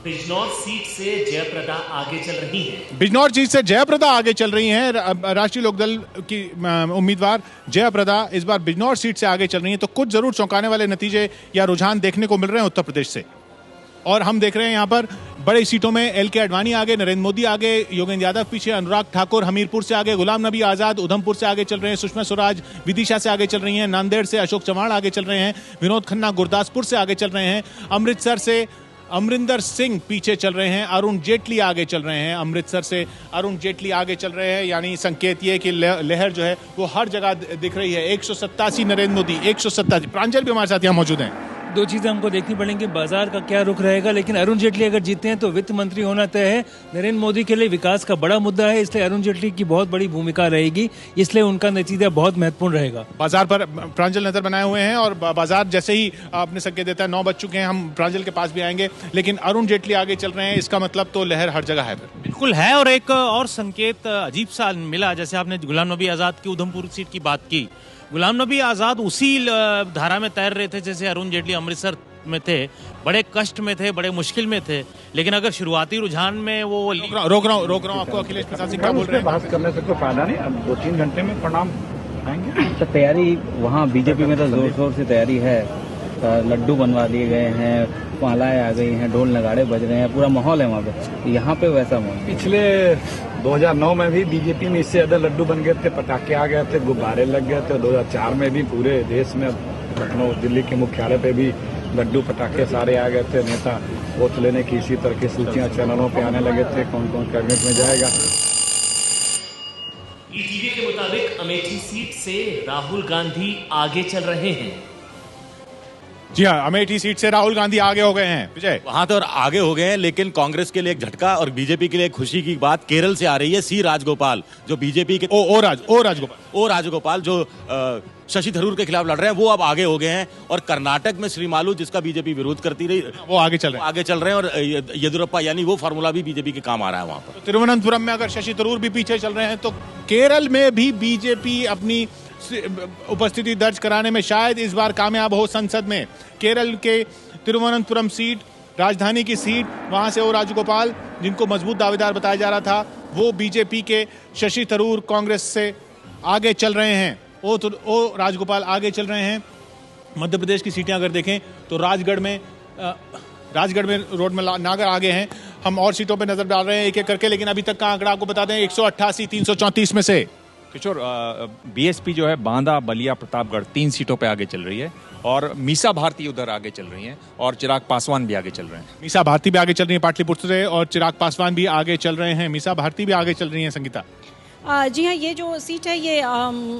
Bijnor seat से जयप्रदा आगे चल रही हैं। बिजनौर सीट से जयप्रदा आगे चल रही हैं। राष्ट्रीय लोकदल की उम्मीदवार जयप्रदा इस बार बिजनौर सीट से आगे चल रही हैं। तो कुछ जरूर चौंकाने वाले नतीजे या रुझान देखने को मिल रहे हैं उत्तर प्रदेश से। और हम देख रहे हैं यहाँ पर बड़ी सीटों में एल.के. आडवाणी आगे, नरेंद्र मोदी आगे, योगेंद्र यादव पीछे, अनुराग ठाकुर हमीरपुर से आगे, गुलाम नबी आजाद उधमपुर से आगे चल रहे हैं, सुषमा स्वराज विदिशा से आगे चल रही हैं, नांदेड़ से अशोक चव्हाण आगे चल रहे हैं, विनोद खन्ना गुरदासपुर से आगे चल रहे हैं, अमृतसर से अमरिंदर सिंह पीछे चल रहे हैं, अरुण जेटली आगे चल रहे हैं, अमृतसर से अरुण जेटली आगे चल रहे हैं। यानी संकेत ये कि लहर जो है वो हर जगह दिख रही है। 187 नरेंद्र मोदी, 187। प्रांजल भी हमारे साथ यहाँ मौजूद हैं। दो चीज़ें हमको देखनी पड़ेंगी, बाजार का क्या रुख रहेगा, लेकिन अरुण जेटली अगर जीते हैं तो वित्त मंत्री होना तय है। नरेंद्र मोदी के लिए विकास का बड़ा मुद्दा है, इसलिए अरुण जेटली की बहुत बड़ी भूमिका रहेगी, इसलिए उनका नतीजा बहुत महत्वपूर्ण रहेगा। बाजार पर प्रांजल नजर बनाए हुए हैं और बाजार जैसे ही आपने संकेत देता है 9 बज चुके हैं, हम प्रांजल के पास भी आएंगे, लेकिन अरुण जेटली आगे चल रहे हैं, इसका मतलब तो लहर हर जगह है। बिल्कुल है। और एक और संकेत अजीब सा मिला, जैसे आपने गुलाम नबी आजाद की उधमपुर सीट की बात की। गुलाम नबी आजाद उसी धारा में तैर रहे थे जैसे अरुण जेटली अमृतसर में थे, बड़े कष्ट में थे, बड़े मुश्किल में थे, लेकिन अगर शुरुआती रुझान में वो रोक रहा हूँ आपको। अखिलेश प्रसाद सिंह क्या बोल रहे हैं? बात करने से कोई फायदा नहीं, अब 2-3 घंटे में परिणाम आएंगे। तो तैयारी वहाँ बीजेपी में तो जोर शोर से तैयारी है, लड्डू बनवा दिए गए हैं, मालाएं आ गई हैं, ढोल नगाड़े बज रहे हैं, पूरा माहौल है वहाँ पे। यहाँ पे वैसा माहौल पिछले 2009 में भी बीजेपी में इससे ज्यादा लड्डू बन गए थे, पटाखे आ गए थे, गुब्बारे लग गए थे। 2004 में भी पूरे देश में, लखनऊ दिल्ली के मुख्यालय पे भी लड्डू पटाखे सारे आ गए थे। नेता वोट लेने की इसी तरह की सूचियां चैनलों पे आने लगे थे, कौन कौन कैबिनेट में जाएगा। ईटीवी के मुताबिक अमेठी सीट से राहुल गांधी आगे चल रहे हैं। जी हाँ, अमेठी सीट से राहुल गांधी आगे हो गए हैं। विजय, वहां तो आगे हो गए हैं, लेकिन कांग्रेस के लिए एक झटका और बीजेपी के लिए एक खुशी की बात केरल से आ रही है। सी राजगोपाल जो बीजेपी के राजगोपाल जो शशि थरूर के खिलाफ लड़ रहे हैं, वो अब आगे हो गए हैं। और कर्नाटक में श्रीमालू, जिसका बीजेपी विरोध करती रही, वो आगे चल रहे हैं। और येदियुरप्पा, यानी वो फार्मूला भी बीजेपी के काम आ रहा है वहां पर। तिरुवनंतपुरम में अगर शशि थरूर भी पीछे चल रहे हैं, तो केरल में भी बीजेपी अपनी उपस्थिति दर्ज कराने में शायद इस बार कामयाब हो। संसद में केरल के तिरुवनंतपुरम सीट, राजधानी की सीट, वहां से ओ राजगोपाल, जिनको मजबूत दावेदार बताया जा रहा था, वो बीजेपी के शशि थरूर कांग्रेस से आगे चल रहे हैं। ओ राजगोपाल आगे चल रहे हैं। मध्य प्रदेश की सीटें अगर देखें तो राजगढ़ में रोड में नागर आगे हैं। हम और सीटों पे नजर डाल रहे हैं एक एक करके, लेकिन अभी तक का आंकड़ा आपको बता दें 188 334 में से। किशोर, बीएसपी जो है बांदा, बलिया, प्रतापगढ़ 3 सीटों पे आगे चल रही है, और मीसा भारती उधर आगे चल रही हैं, और चिराग पासवान भी आगे चल रहे हैं। मीसा भारती भी आगे चल रही है पाटलिपुत्र से, और चिराग पासवान भी आगे चल रहे हैं। मीसा भारती भी आगे चल रही हैं। संगीता जी हाँ, ये जो सीट है ये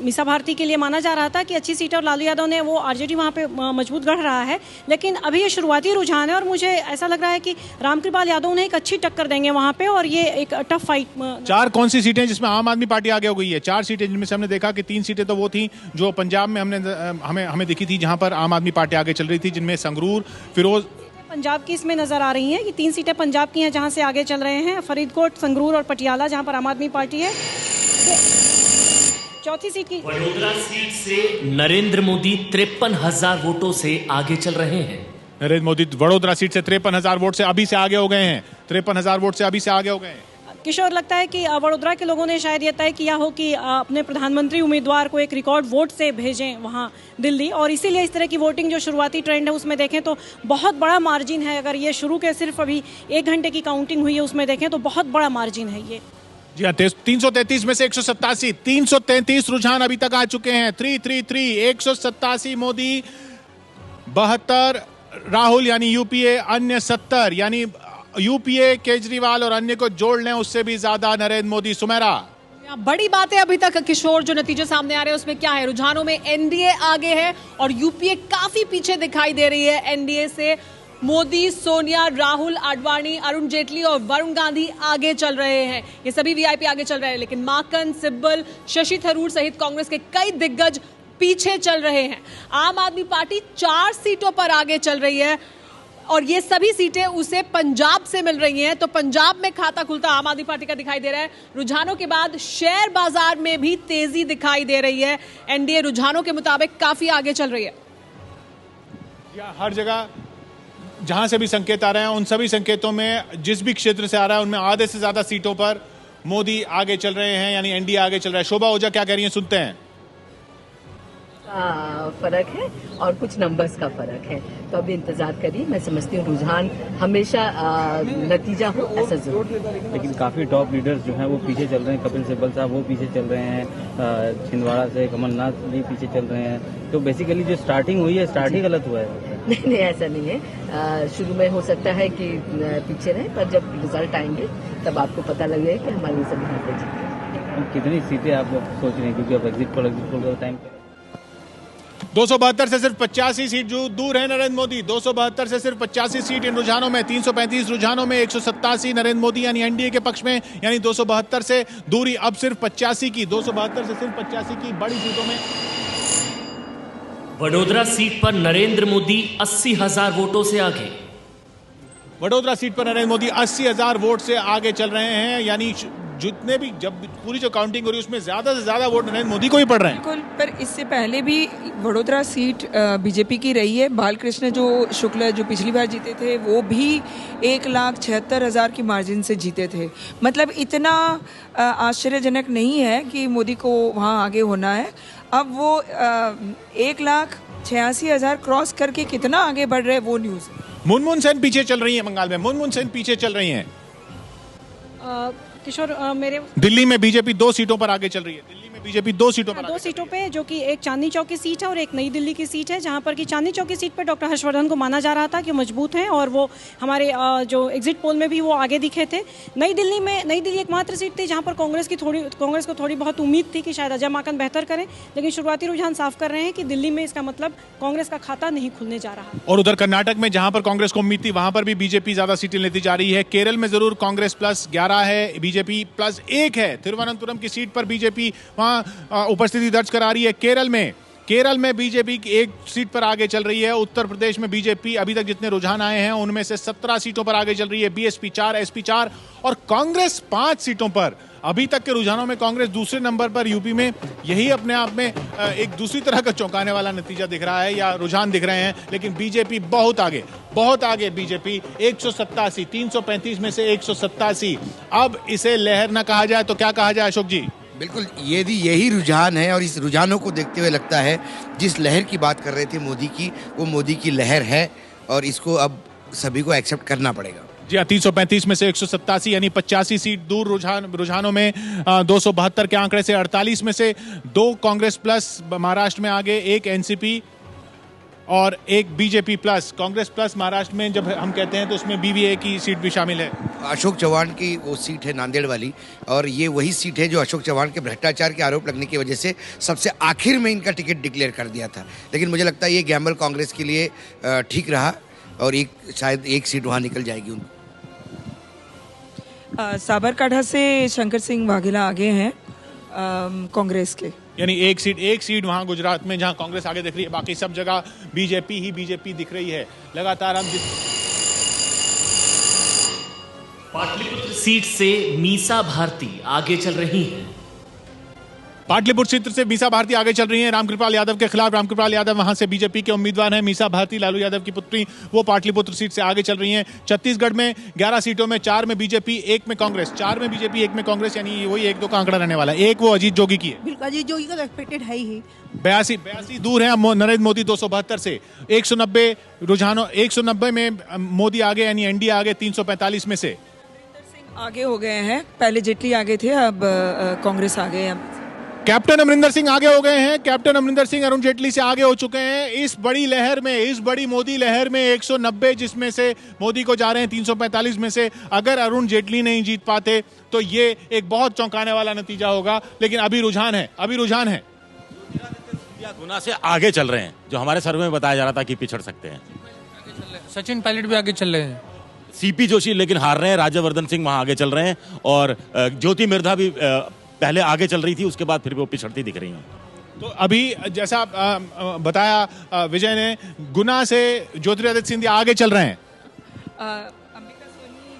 मीसा भारती के लिए माना जा रहा था कि अच्छी सीट है, और लालू यादव ने वो आरजेडी वहाँ पे मजबूत गढ़ रहा है, लेकिन अभी ये शुरुआती रुझान है और मुझे ऐसा लग रहा है कि रामकृपाल यादव ने एक अच्छी टक्कर देंगे वहाँ पे, और ये एक टफ फाइट। 4 कौन सी सीटें जिसमें आम आदमी पार्टी आगे हो गई है? 4 सीटें जिनमें से हमने देखा कि 3 सीटें तो वो थी जो पंजाब में हमें दिखी थी, जहाँ पर आम आदमी पार्टी आगे चल रही थी, जिनमें संगरूर, फिरोज पंजाब की इसमें नजर आ रही हैं कि 3 सीटें पंजाब की हैं जहां से आगे चल रहे हैं, फरीदकोट, संगरूर और पटियाला, जहां पर आम आदमी पार्टी है। चौथी सीट की वडोदरा सीट से नरेंद्र मोदी 53,000 वोटों से आगे चल रहे हैं। नरेंद्र मोदी वडोदरा सीट से 53,000 वोट से अभी से आगे हो गए हैं। 53,000 वोट से अभी से आगे हो गए हैं। किशोर, लगता है कि वडोदरा के लोगों ने शायद ये तय किया हो कि अपने प्रधानमंत्री उम्मीदवार को एक रिकॉर्ड वोट से भेजें वहां दिल्ली, और इसीलिए इस तरह की वोटिंग जो शुरुआती ट्रेंड है उसमें देखें तो बहुत बड़ा मार्जिन है। अगर ये शुरू के सिर्फ अभी 1 घंटे की काउंटिंग हुई है उसमें देखें तो बहुत बड़ा मार्जिन है ये। जी हाँ, 333 में से 187, 333 रुझान अभी तक आ चुके हैं। 333, 187 मोदी, 72 राहुल यानी यूपीए, अन्य 70 यानी यूपीए केजरीवाल और अन्य को जोड़ लें उससे भी ज्यादा नरेंद्र मोदी। सुमेरा, बड़ी बात है अभी तक किशोर, जो नतीजे सामने आ रहे हैं उसमें क्या है? रुझानों में एनडीए आगे है और यूपीए काफी पीछे दिखाई दे रही है एनडीए से। मोदी, सोनिया, राहुल, आडवाणी, अरुण जेटली और वरुण गांधी आगे चल रहे हैं, ये सभी वीआईपी आगे चल रहे हैं, लेकिन माकन, सिब्बल, शशि थरूर सहित कांग्रेस के कई दिग्गज पीछे चल रहे हैं। आम आदमी पार्टी 4 सीटों पर आगे चल रही है और ये सभी सीटें उसे पंजाब से मिल रही हैं, तो पंजाब में खाता खुलता आम आदमी पार्टी का दिखाई दे रहा है। रुझानों के बाद शेयर बाजार में भी तेजी दिखाई दे रही है। एनडीए रुझानों के मुताबिक काफी आगे चल रही है। हर जगह जहां से भी संकेत आ रहे हैं उन सभी संकेतों में जिस भी क्षेत्र से आ रहा है उनमें आधे से ज्यादा सीटों पर मोदी आगे चल रहे हैं, यानी एनडीए आगे चल रहा है। शोभा ओझा क्या कह रही हैं, सुनते हैं। फर्क है और कुछ नंबर्स का फर्क है, तो अभी इंतजार करिए। मैं समझती हूँ रुझान हमेशा नतीजा हो ऐसा जरूर। लेकिन काफी टॉप लीडर्स जो हैं वो पीछे चल रहे हैं। कपिल सिब्बल साहब वो पीछे चल रहे हैं, छिंदवाड़ा से कमलनाथ भी पीछे चल रहे हैं। तो बेसिकली जो स्टार्टिंग हुई है स्टार्ट ही गलत हुआ है। नहीं ऐसा नहीं है, शुरू में हो सकता है कि पीछे रहे, पर जब रिजल्ट आएंगे तब आपको पता लगेगा कि हमारे सभी हाथे जीते। कितनी सीटें आप सोच रहे हैं, क्योंकि अब एग्जिट पोल का टाइम 272 से सिर्फ 85 सीट जो दूर है नरेंद्र मोदी। 272 से सिर्फ 85 सीट इन रुझानों में, 335 रुझानों में 187 नरेंद्र मोदी यानी एनडीए के पक्ष में, यानी 272 से दूरी अब सिर्फ 85 की, 272 से सिर्फ 85 की बड़ी सीटों में। वडोदरा सीट पर नरेंद्र मोदी 80,000 वोटों से आगे। वडोदरा सीट पर नरेंद्र मोदी 80,000 वोट से आगे चल रहे हैं, यानी जितने भी जब पूरी जो काउंटिंग हो रही है उसमें ज्यादा से ज्यादा वोट नरेंद्र मोदी को ही पड़ रहे हैं। बिल्कुल, पर इससे पहले भी वडोदरा सीट बीजेपी की रही है। बालकृष्ण जो शुक्ल जो पिछली बार जीते थे वो भी 1,76,000 की मार्जिन से जीते थे। मतलब इतना आश्चर्यजनक नहीं है कि मोदी को वहाँ आगे होना है। अब वो 1,86,000 क्रॉस करके कितना आगे बढ़ रहे हैं वो न्यूज़। मुनमुन सेन पीछे चल रही है बंगाल में, मुनमुन सेन पीछे चल रही हैं। किशोर मेरे दिल्ली में बीजेपी 2 सीटों पर आगे चल रही है। दिल्ली में बीजेपी 2 सीटों पर 2 सीटों पे, जो कि एक चांदनी चौक की सीट है और एक नई दिल्ली की सीट है, जहां पर कि चांदनी चौक की सीट पर डॉक्टर हर्षवर्धन को माना जा रहा था कि मजबूत हैं और वो हमारे जो एग्जिट पोल में भी वो आगे दिखे थे। नई दिल्ली एकमात्र सीट थी जहां पर कांग्रेस को थोड़ी बहुत उम्मीद थी कि शायद अजय माकन बेहतर करें, लेकिन शुरुआती रुझान साफ कर रहे हैं कि दिल्ली में इसका मतलब कांग्रेस का खाता नहीं खुलने जा रहा। और उधर कर्नाटक में जहां पर कांग्रेस को उम्मीद थी वहां पर भी बीजेपी ज्यादा सीटें लेती जा रही है। केरल में जरूर कांग्रेस प्लस 11 है, बीजेपी प्लस 1 है। तिरुवनंतपुरम की सीट पर बीजेपी वहां उपस्थिति दर्ज करा रही है। केरल में बीजेपी की 1 सीट पर आगे चल रही है। उत्तर प्रदेश में बीजेपी अभी तक जितने रुझान आए हैं उनमें से 17 सीटों पर आगे चल रही है, बीएसपी 4, एसपी 4 और कांग्रेस 5 सीटों पर। अभी तक के रुझानों में कांग्रेस दूसरे नंबर पर यूपी में। यही अपने आप में एक दूसरी तरह का चौंकाने वाला नतीजा दिख रहा है या रुझान दिख रहे हैं, लेकिन बीजेपी बहुत आगे बीजेपी 187, 335 में से 187। अब इसे लहर ना कहा जाए तो क्या कहा जाए अशोक जी? बिल्कुल, यही रुझान है और इस रुझानों को देखते हुए लगता है जिस लहर की बात कर रहे थे मोदी की, वो मोदी की लहर है और इसको अब सभी को एक्सेप्ट करना पड़ेगा। जी हाँ, 335 में से 187 यानी 85 सीट दूर रुझानों में। 272 के आंकड़े से 48 में से 2 कांग्रेस प्लस महाराष्ट्र में आगे, 1 एनसीपी और 1 BJP plus. Congress plus Maharashtra में जब हम कहते हैं तो उसमें बीवीए की सीट भी शामिल है। अशोक चौहान की वो सीट है नांदेड़ वाली, और ये वही सीट है जो अशोक चौहान के भ्रष्टाचार के आरोप लगने की वजह से सबसे आखिर में इनका टिकट डिक्लेयर कर दिया था। लेकिन मुझे लगता है ये गैम्बल कांग्रेस के लिए ठीक रहा और शायद 1 सीट वहाँ निकल जाएगी उनको। साबरकांठा से शंकर सिंह वाघेला आगे हैं कांग्रेस के, यानी एक सीट वहां गुजरात में जहां कांग्रेस आगे दिख रही है, बाकी सब जगह बीजेपी दिख रही है। लगातार हम पाटलिपुत्र सीट से मीसा भारती आगे चल रही हैं। पाटलिपुत्र सीट से मीसा भारती आगे चल रही हैं रामकृपाल यादव के खिलाफ। रामकृपाल यादव वहां से बीजेपी के उम्मीदवार हैं। मीसा भारती लालू यादव की पुत्री, वो पाटलिपुत्र सीट से आगे चल रही हैं। छत्तीसगढ़ में 11 सीटों में 4 में बीजेपी, 1 में कांग्रेस। 4 में बीजेपी, 1 में कांग्रेस, यानी वही 1-2 का आंकड़ा रहने वाला है। एक वो अजीत जोगी की है। बिल्कुल, अजीत जोगी का एक्सपेक्टेड है ही। 82 दूर है नरेंद्र मोदी 272 से। 190 में मोदी आगे, यानी एनडीए आगे 345 में से। आगे हो गए हैं, पहले जेटली आगे थे, अब कांग्रेस आगे है। कैप्टन अमरिंदर सिंह आगे हो गए हैं। कैप्टन अमरिंदर सिंह अरुण जेटली से आगे हो चुके हैं। इस बड़ी लहर में, इस बड़ी मोदी लहर में 190 जिसमें से मोदी को जा रहे हैं 345 में से। अगर अरुण जेटली नहीं जीत पाते तो ये एक बहुत चौंकाने वाला नतीजा होगा, लेकिन अभी रुझान है। गुना से आगे चल रहे हैं, जो हमारे सर्वे में बताया जा रहा था कि पिछड़ सकते हैं। सचिन पायलट भी आगे चल रहे हैं। सीपी जोशी लेकिन हार रहे हैं। राज्यवर्धन सिंह वहां आगे चल रहे हैं और ज्योति मिर्धा भी पहले आगे चल रही थी, उसके बाद फिर वो पिछड़ती दिख रही हैं। तो अभी जैसा बताया विजय ने, गुना से ज्योतिरादित्य सिंधिया आगे चल रहे हैं। अंबिका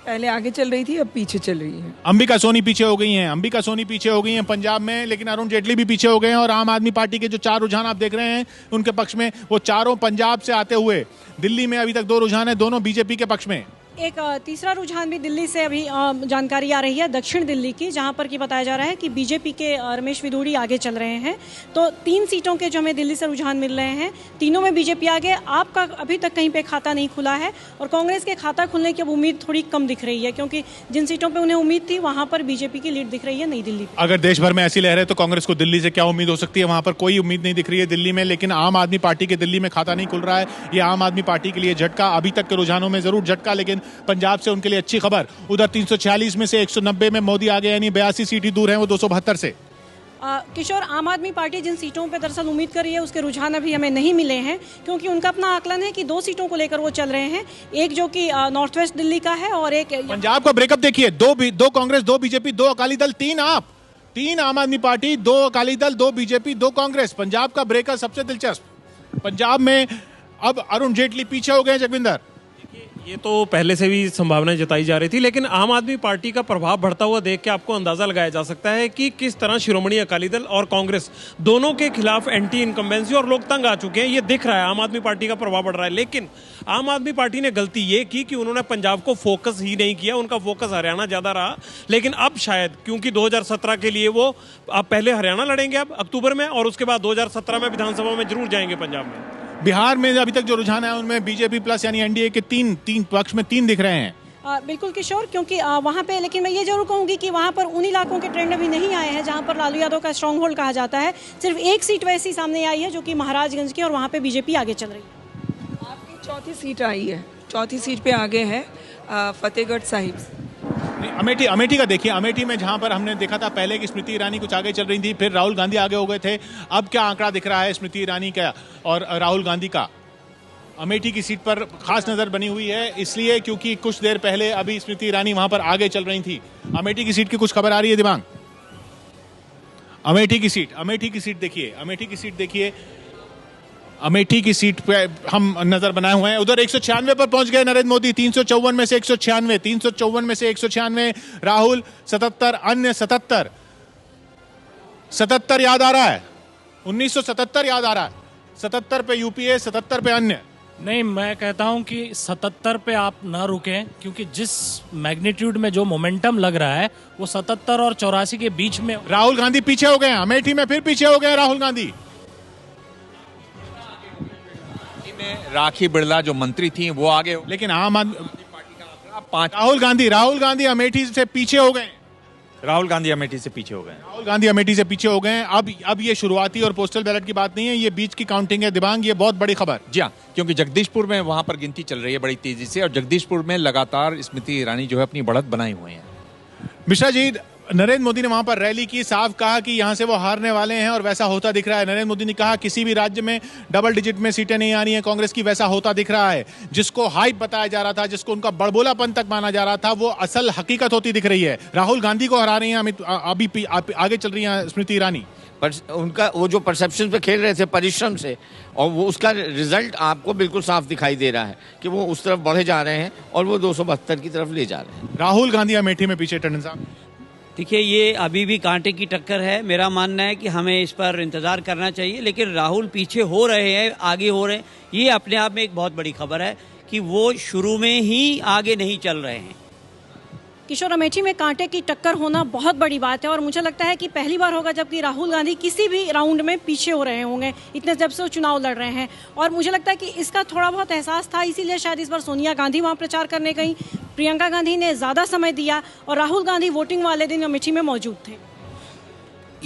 पहले आगे चल रही थी, अब पीछे चल रही है। अंबिका सोनी पीछे हो गई हैं, अंबिका सोनी पीछे हो गई हैं पंजाब में, लेकिन अरुण जेटली भी पीछे हो गए हैं। और आम आदमी पार्टी के जो 4 रुझान आप देख रहे हैं उनके पक्ष में, वो चारों पंजाब से आते हुए दिल्ली में अभी तक 2 रुझान है, दोनों बीजेपी के पक्ष में। एक तीसरा रुझान भी दिल्ली से अभी जानकारी आ रही है, दक्षिण दिल्ली की, जहां पर कि बताया जा रहा है कि बीजेपी के रमेश विधूड़ी आगे चल रहे हैं। तो 3 सीटों के जो हमें दिल्ली से रुझान मिल रहे हैं, तीनों में बीजेपी आगे। आपका अभी तक कहीं पे खाता नहीं खुला है और कांग्रेस के खाता खुलने की अब उम्मीद थोड़ी कम दिख रही है, क्योंकि जिन सीटों पर उन्हें उम्मीद थी वहां पर बीजेपी की लीड दिख रही है नई दिल्ली। अगर देश भर में ऐसी लहर है तो कांग्रेस को दिल्ली से क्या उम्मीद हो सकती है? वहां पर कोई उम्मीद नहीं दिख रही है दिल्ली में, लेकिन आम आदमी पार्टी के दिल्ली में खाता नहीं खुल रहा है। ये आम आदमी पार्टी के लिए झटका, अभी तक के रुझानों में जरूर झटका, लेकिन पंजाब से उनके लिए अच्छी खबर। उधर 346 में से 190 में मोदी आगे, यानी 82 सीट ही दूर हैं वो 272 से। किशोर, आम आदमी पार्टी जिन सीटों पे दरअसल उम्मीद कर रही है उसके रुझान अभी हमें नहीं मिले हैं, क्योंकि उनका अपना आकलन है कि 2 सीटों को लेकर वो चल रहे हैं, एक जो कि नॉर्थ वेस्ट दिल्ली का है और एक पंजाब का ब्रेकअप देखिए, 2 कांग्रेस, 2 बीजेपी, 2 अकाली दल, 3 आप, 3 आम आदमी पार्टी, 2 अकाली दल, 2 बीजेपी, 2 कांग्रेस। पंजाब का ब्रेकअप सबसे दिलचस्प। पंजाब में अब अरुण जेटली पीछे हो गए। जगविंदर, ये तो पहले से भी संभावनाएं जताई जा रही थी, लेकिन आम आदमी पार्टी का प्रभाव बढ़ता हुआ देख के आपको अंदाजा लगाया जा सकता है कि किस तरह शिरोमणि अकाली दल और कांग्रेस दोनों के खिलाफ एंटी इनकम्बेंसी और लोग तंग आ चुके हैं। ये दिख रहा है, आम आदमी पार्टी का प्रभाव बढ़ रहा है। लेकिन आम आदमी पार्टी ने गलती ये की कि उन्होंने पंजाब को फोकस ही नहीं किया, उनका फोकस हरियाणा ज्यादा रहा। लेकिन अब शायद क्योंकि 2017 के लिए वो अब पहले हरियाणा लड़ेंगे अब अक्टूबर में, और उसके बाद 2017 में विधानसभा में जरूर जाएंगे पंजाब में। बिहार में अभी तक जो रुझान है उनमें बीजेपी प्लस यानी एनडीए के 3 पक्ष में 3 दिख रहे हैं। बिल्कुल किशोर, क्योंकि वहाँ पे, लेकिन मैं ये जरूर कहूँगी कि वहाँ पर उन इलाकों के ट्रेंड अभी नहीं आए हैं जहाँ पर लालू यादव का स्ट्रॉन्ग होल्ड कहा जाता है। सिर्फ एक सीट वैसी सामने आई है जो कि महाराजगंज की, और वहाँ पे बीजेपी आगे चल रही है। आपकी चौथी सीट आई है, चौथी सीट पे आगे है फतेहगढ़ साहिब। अमेठी का देखिए, अमेठी में जहां पर हमने देखा था पहले कि स्मृति ईरानी कुछ आगे चल रही थी, फिर राहुल गांधी आगे हो गए थे। अब क्या आंकड़ा दिख रहा है स्मृति ईरानी का और राहुल गांधी का? अमेठी की सीट पर खास नजर बनी हुई है, इसलिए क्योंकि कुछ देर पहले अभी स्मृति ईरानी वहां पर आगे चल रही थी। अमेठी की सीट की कुछ खबर आ रही है दिमाग? अमेठी की सीट देखिए, अमेठी की सीट पे हम नजर बनाए हुए हैं। उधर 196 पर पहुंच गए नरेंद्र मोदी, 354 में से 196, 354 में से 196 राहुल, 77 अन्य 77 याद आ रहा है, 1977 याद आ रहा है, 77 पे यूपीए, 77 पे अन्य। नहीं, मैं कहता हूं कि 77 पे आप ना रुकें, क्योंकि जिस मैग्नीट्यूड में जो मोमेंटम लग रहा है वो 77 और 84 के बीच में। राहुल गांधी पीछे हो गए, अमेठी में फिर पीछे हो गए राहुल गांधी। राखी बिड़ला जो मंत्री थी वो आगे, लेकिन आम आदमी पार्टी का 5। राहुल गांधी अमेठी से पीछे हो गए। राहुल गांधी अमेठी से पीछे हो गए। अब ये शुरुआती और पोस्टल बैलेट की बात नहीं है, ये बीच की काउंटिंग है दिबांग, ये बहुत बड़ी खबर। जी हाँ, क्योंकि जगदीशपुर में वहां पर गिनती चल रही है बड़ी तेजी से, और जगदीशपुर में लगातार स्मृति ईरानी जो है अपनी बढ़त बनाए हुए हैं। मिश्रा जी, नरेंद्र मोदी ने वहां पर रैली की, साफ कहा कि यहां से वो हारने वाले हैं और वैसा होता दिख रहा है। नरेंद्र मोदी ने कहा किसी भी राज्य में डबल डिजिट में सीटें नहीं आ रही हैं कांग्रेस की, वैसा होता दिख रहा है। जिसको हाइप बताया जा रहा था, जिसको उनका बड़बोलापन तक माना जा रहा था, वो असल हकीकत होती दिख रही है। राहुल गांधी को हरा रही हैं, अभी आगे चल रही हैं स्मृति ईरानी। पर उनका वो जो परसेप्शन पे खेल रहे थे परिश्रम से, और वो उसका रिजल्ट आपको बिल्कुल साफ दिखाई दे रहा है कि वो उस तरफ बढ़े जा रहे हैं और वो 272 की तरफ ले जा रहे हैं। राहुल गांधी अमेठी में पीछे, टंडन साहब। देखिए, ये अभी भी कांटे की टक्कर है। मेरा मानना है कि हमें इस पर इंतजार करना चाहिए, लेकिन राहुल पीछे हो रहे हैं, आगे हो रहे हैं, ये अपने आप में एक बहुत बड़ी खबर है कि वो शुरू में ही आगे नहीं चल रहे हैं। किशोर, अमेठी में कांटे की टक्कर होना बहुत बड़ी बात है, और मुझे लगता है कि पहली बार होगा जबकि राहुल गांधी किसी भी राउंड में पीछे हो रहे होंगे, इतने जब से वो चुनाव लड़ रहे हैं। और मुझे लगता है कि इसका थोड़ा बहुत एहसास था, इसीलिए शायद इस बार सोनिया गांधी वहाँ प्रचार करने गई, प्रियंका गांधी ने ज़्यादा समय दिया, और राहुल गांधी वोटिंग वाले दिन अमेठी में मौजूद थे।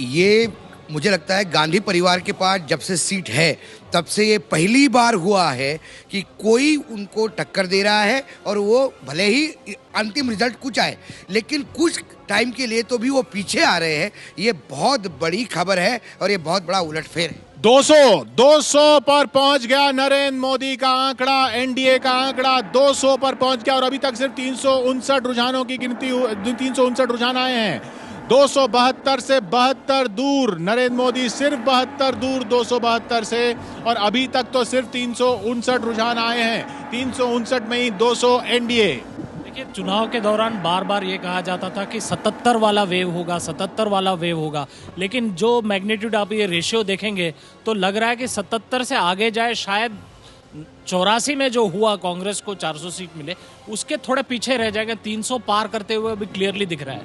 ये मुझे लगता है गांधी परिवार के पास जब से सीट है तब से ये पहली बार हुआ है कि कोई उनको टक्कर दे रहा है, और वो भले ही अंतिम रिजल्ट कुछ आए लेकिन कुछ टाइम के लिए तो भी वो पीछे आ रहे हैं। ये बहुत बड़ी खबर है और ये बहुत बड़ा उलटफेर है। 200 पर पहुंच गया नरेंद्र मोदी का आंकड़ा, एनडीए का आंकड़ा 200 पर पहुंच गया, और अभी तक सिर्फ 359 रुझानों की गिनती, 359 रुझान आए हैं। 272 से 72 दूर नरेंद्र मोदी, सिर्फ 72 दूर 272 से, और अभी तक तो सिर्फ 359 रुझान आए हैं। 359 में ही 200 एनडीए। देखिए, चुनाव के दौरान बार बार ये कहा जाता था कि 77 वाला वेव होगा, 77 वाला वेव होगा, लेकिन जो मैग्नीट्यूड आप ये रेशियो देखेंगे तो लग रहा है कि 77 से आगे जाए। शायद 84 में जो हुआ कांग्रेस को 400 सीट मिले, उसके थोड़े पीछे रह जाएगा। 300 पार करते हुए अभी क्लियरली दिख रहा है।